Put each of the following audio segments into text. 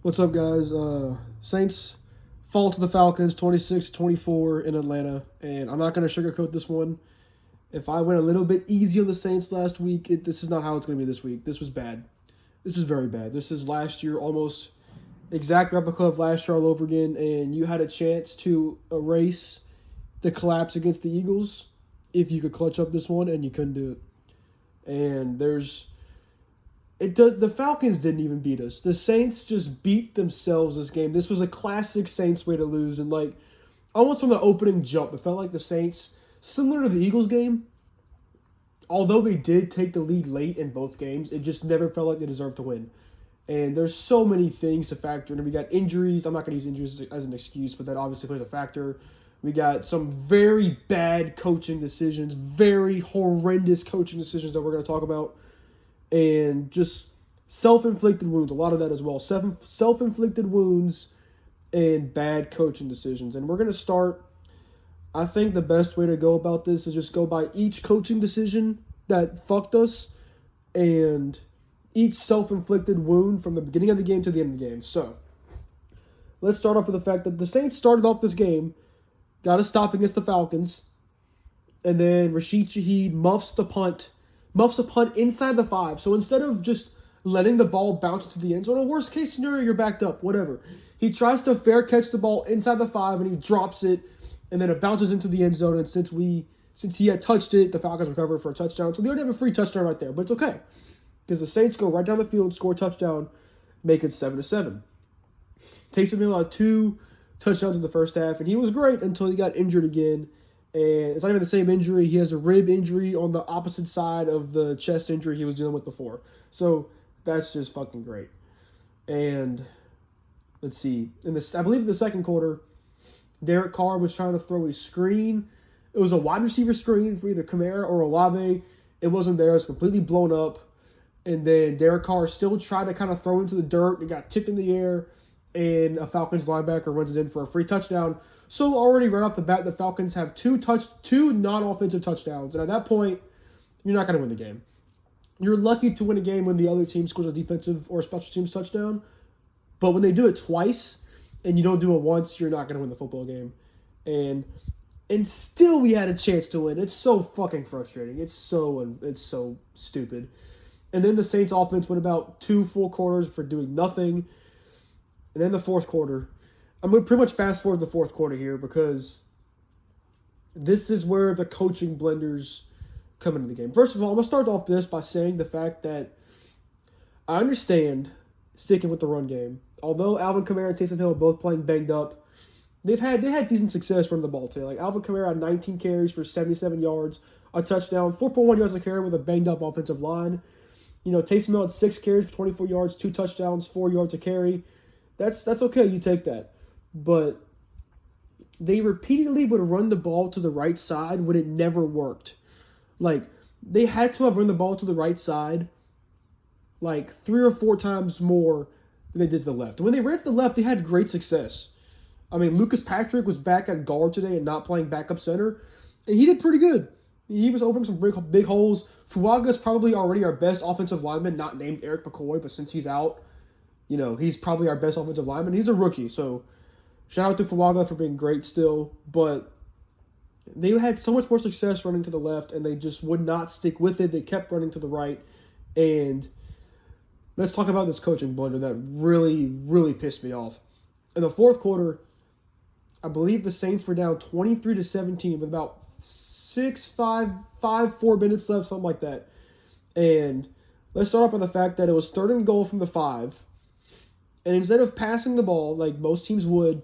What's up, guys? Saints fall to the Falcons 26-24 in Atlanta, and I'm not going to sugarcoat this one. If I went a little bit easy on the Saints last week, this is not how it's going to be this week. This was bad. This is very bad. This is last year, almost exact replica of last year all over again, and you had a chance to erase the collapse against the Eagles if you could clutch up this one, and you couldn't do it. And the Falcons didn't even beat us. The Saints just beat themselves this game. This was a classic Saints way to lose, and almost from the opening jump, it felt like the Saints, similar to the Eagles game, although they did take the lead late in both games, it just never felt like they deserved to win. And there's so many things to factor in. We got injuries. I'm not going to use injuries as an excuse, but that obviously plays a factor. We got some very bad coaching decisions, very horrendous coaching decisions that we're going to talk about. And just self-inflicted wounds, a lot of that as well. Self-inflicted wounds and bad coaching decisions. And we're going to start, I think the best way to go about this is just go by each coaching decision that fucked us and each self-inflicted wound from the beginning of the game to the end of the game. So, let's start off with the fact that the Saints started off this game, got a stop against the Falcons, and then Rashid Shaheed muffs a punt inside the 5. So instead of just letting the ball bounce to the end zone, in a worst case scenario, you're backed up, whatever. He tries to fair catch the ball inside the 5 and he drops it, and then it bounces into the end zone. And since he had touched it, the Falcons recovered for a touchdown. So they already have a free touchdown right there, but it's okay because the Saints go right down the field, score a touchdown, make it 7-7. Taysom Hill had 2 touchdowns in the first half, and he was great until he got injured again. And it's not even the same injury. He has a rib injury on the opposite side of the chest injury he was dealing with before. So that's just fucking great. And let's see. I believe in the second quarter, Derek Carr was trying to throw a screen. It was a wide receiver screen for either Kamara or Olave. It wasn't there. It was completely blown up. And then Derek Carr still tried to kind of throw into the dirt. It got tipped in the air. And a Falcons linebacker runs it in for a free touchdown. So already right off the bat, the Falcons have two non-offensive touchdowns. And at that point, you're not going to win the game. You're lucky to win a game when the other team scores a defensive or special teams touchdown. But when they do it twice and you don't do it once, you're not going to win the football game. And still we had a chance to win. It's so fucking frustrating. It's so stupid. And then the Saints offense went about 2 full quarters for doing nothing. And then the fourth quarter, I'm going to pretty much fast forward the fourth quarter here because this is where the coaching blenders come into the game. First of all, I'm going to start off this by saying the fact that I understand sticking with the run game. Although Alvin Kamara and Taysom Hill are both playing banged up, they had decent success running the ball today. Like Alvin Kamara had 19 carries for 77 yards, a touchdown, 4.1 yards a carry with a banged up offensive line. Taysom Hill had 6 carries for 24 yards, 2 touchdowns, 4 yards a carry. That's okay. You take that. But they repeatedly would run the ball to the right side when it never worked. They had to have run the ball to the right side 3 or 4 times more than they did to the left. And when they ran to the left, they had great success. I mean, Lucas Patrick was back at guard today and not playing backup center. And he did pretty good. He was opening some big holes. Fuaga's probably already our best offensive lineman, not named Eric McCoy, but since he's out, he's probably our best offensive lineman. He's a rookie, so shout out to Fuaga for being great still. But they had so much more success running to the left, and they just would not stick with it. They kept running to the right. And let's talk about this coaching blunder that really, really pissed me off. In the fourth quarter, I believe the Saints were down 23-17 with about 4 minutes left, something like that. And let's start off with the fact that it was 3rd and goal from the 5. And instead of passing the ball like most teams would,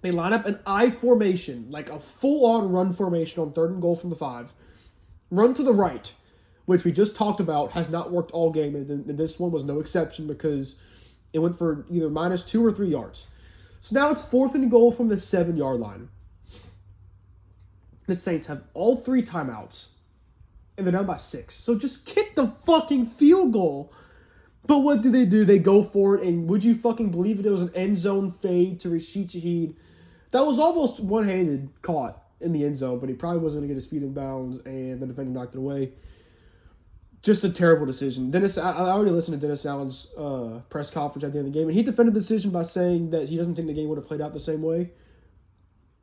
they line up an I formation, like a full-on run formation on 3rd and goal from the 5. Run to the right, which we just talked about, has not worked all game. And this one was no exception because it went for either -2 or 3 yards. So now it's 4th and goal from the 7-yard line. The Saints have all 3 timeouts, and they're down by 6. So just kick the fucking field goal. But what do? They go for it, and would you fucking believe it? It was an end zone fade to Rashid Shaheed. That was almost one-handed caught in the end zone, but he probably wasn't going to get his feet in bounds, and the defender knocked it away. Just a terrible decision. I already listened to Dennis Allen's press conference at the end of the game, and he defended the decision by saying that he doesn't think the game would have played out the same way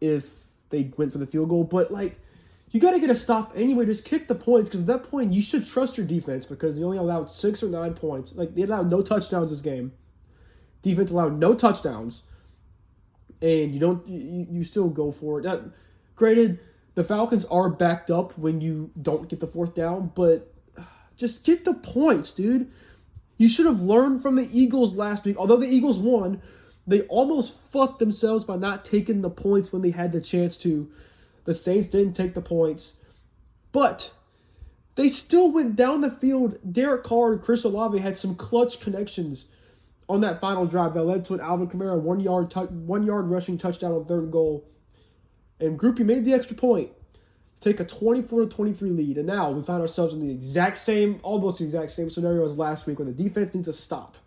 if they went for the field goal. But, like, you got to get a stop anyway. Just kick the points, because at that point, you should trust your defense, because they only allowed 6 or 9 points. Like, they allowed no touchdowns this game. Defense allowed no touchdowns, and you still go for it. Now, granted, the Falcons are backed up when you don't get the 4th down, but just get the points, dude. You should have learned from the Eagles last week. Although the Eagles won, they almost fucked themselves by not taking the points when they had the chance to. The Saints didn't take the points, but they still went down the field. Derek Carr and Chris Olave had some clutch connections on that final drive that led to an Alvin Kamara 1 yard rushing touchdown on 3rd and goal. And Groupie made the extra point to take a 24-23 lead. And now we find ourselves in the almost the exact same scenario as last week, where the defense needs to stop.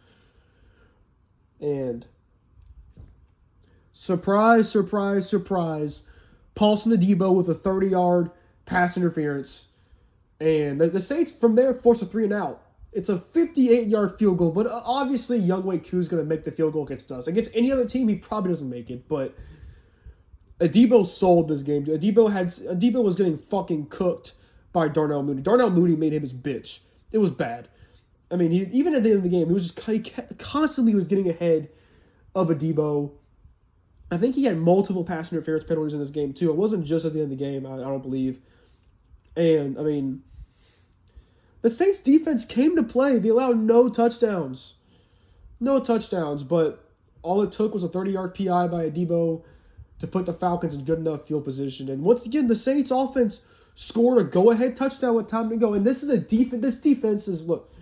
And surprise, surprise, surprise, Paulson Adebo with a 30-yard pass interference. And the Saints from there force a 3-and-out. It's a 58-yard field goal, but obviously Younghoe Koo is going to make the field goal against us. Against any other team, he probably doesn't make it, but Adebo sold this game. Adebo was getting fucking cooked by Darnell Mooney. Darnell Mooney made him his bitch. It was bad. I mean, even at the end of the game, he constantly was getting ahead of Adebo. I think he had multiple pass interference penalties in this game, too. It wasn't just at the end of the game, I don't believe. And, I mean, the Saints defense came to play. They allowed no touchdowns. No touchdowns, but all it took was a 30-yard PI by Adebo to put the Falcons in good enough field position. And once again, the Saints offense scored a go-ahead touchdown with time to go. And this is this defense is, look,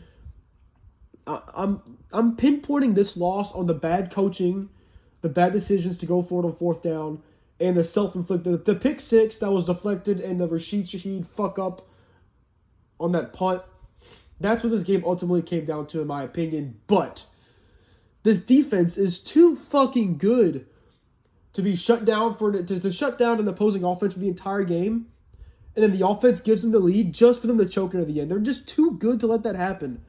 I'm pinpointing this loss on the bad coaching, the bad decisions to go for it on 4th down, and the self-inflicted, the pick 6 that was deflected, and the Rashid Shaheed fuck up on that punt. That's what this game ultimately came down to, in my opinion. But this defense is too fucking good to be shut down to shut down an opposing offense for the entire game, and then the offense gives them the lead just for them to choke it at the end. They're just too good to let that happen.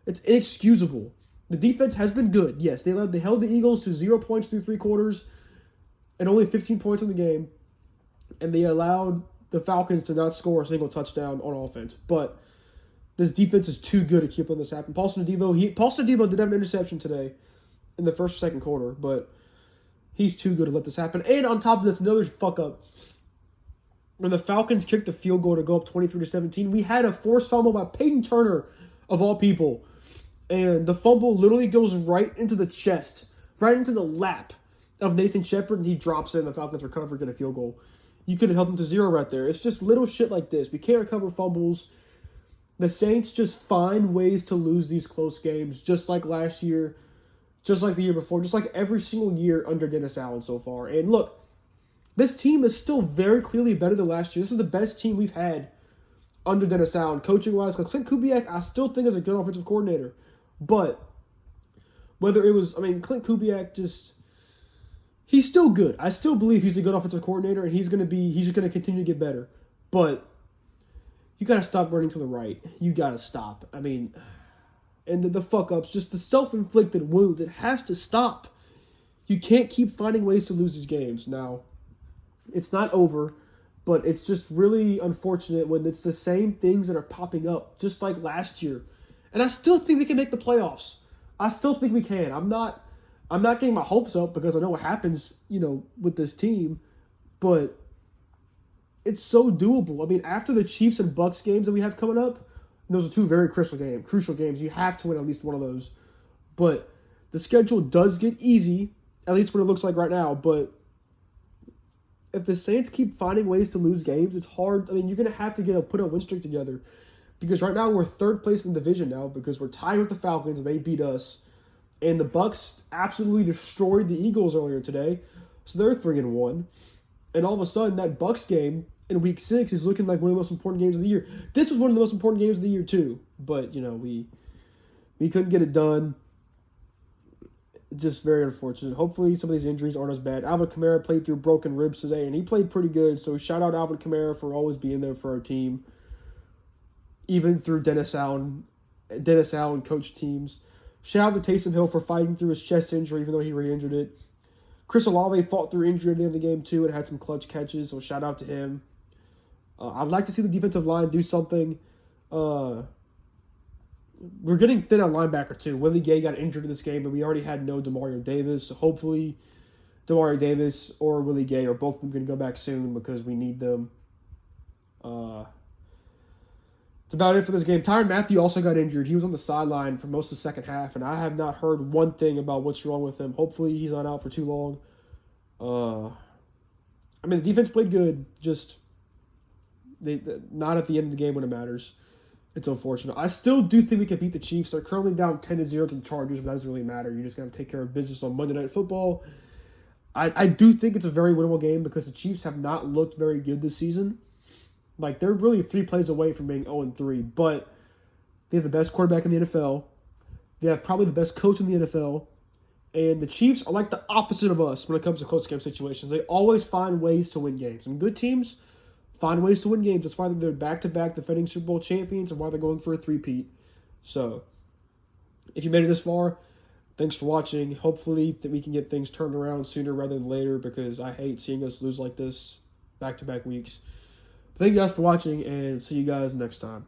It's inexcusable. The defense has been good. Yes, they held the Eagles to 0 points through 3 quarters and only 15 points in the game, and they allowed the Falcons to not score a single touchdown on offense. But this defense is too good to keep letting this happen. Paulson Adebo did have an interception today in the 1st or 2nd quarter, but he's too good to let this happen. And on top of this, another fuck up. When the Falcons kicked the field goal to go up 23-17, we had a forced fumble by Peyton Turner, of all people. And the fumble literally goes right into the chest, right into the lap of Nathan Shepard, and he drops it, and the Falcons recover, get a field goal. You could have held them to 0 right there. It's just little shit like this. We can't recover fumbles. The Saints just find ways to lose these close games, just like last year, just like the year before, just like every single year under Dennis Allen so far. And look, this team is still very clearly better than last year. This is the best team we've had under Dennis Allen, coaching-wise. Because Clint Kubiak, I still think, is a good offensive coordinator. But whether it was, Clint Kubiak he's still good. I still believe he's a good offensive coordinator, and he's going to continue to get better. But you got to stop running to the right. You got to stop. And the fuck-ups, just the self-inflicted wounds, it has to stop. You can't keep finding ways to lose these games. Now, it's not over, but it's just really unfortunate when it's the same things that are popping up, just like last year. And I still think we can make the playoffs. I still think we can. I'm not getting my hopes up because I know what happens, with this team, but it's so doable. After the Chiefs and Bucks games that we have coming up, those are 2 very crucial games. You have to win at least one of those. But the schedule does get easy, at least what it looks like right now. But if the Saints keep finding ways to lose games, it's hard. You're going to have to put a win streak together. Because right now we're 3rd place in the division now because we're tied with the Falcons. They beat us. And the Bucks absolutely destroyed the Eagles earlier today. So they're 3-1. And all of a sudden, that Bucks game in Week 6 is looking like one of the most important games of the year. This was one of the most important games of the year, too. But, we couldn't get it done. Just very unfortunate. Hopefully, some of these injuries aren't as bad. Alvin Kamara played through broken ribs today, and he played pretty good. So shout out Alvin Kamara for always being there for our team. even through Dennis Allen coach teams. Shout out to Taysom Hill for fighting through his chest injury, even though he re-injured it. Chris Olave fought through injury at the end of the game, too, and had some clutch catches, so shout out to him. I'd like to see the defensive line do something. We're getting thin on linebacker, too. Willie Gay got injured in this game, but we already had no Demario Davis, so hopefully Demario Davis or Willie Gay are both of them going to go back soon because we need them. That's about it for this game. Tyrann Mathieu also got injured. He was on the sideline for most of the second half, and I have not heard one thing about what's wrong with him. Hopefully he's not out for too long. The defense played good, just not at the end of the game when it matters. It's unfortunate. I still do think we can beat the Chiefs. They're currently down 10-0 to the Chargers, but that doesn't really matter. You're just going to take care of business on Monday Night Football. I do think it's a very winnable game because the Chiefs have not looked very good this season. Like, they're really 3 plays away from being 0-3, but they have the best quarterback in the NFL. They have probably the best coach in the NFL. And the Chiefs are like the opposite of us when it comes to close game situations. They always find ways to win games. And good teams find ways to win games. That's why they're back-to-back defending Super Bowl champions and why they're going for a three-peat. So, if you made it this far, thanks for watching. Hopefully that we can get things turned around sooner rather than later because I hate seeing us lose like this back-to-back weeks. Thank you guys for watching, and see you guys next time.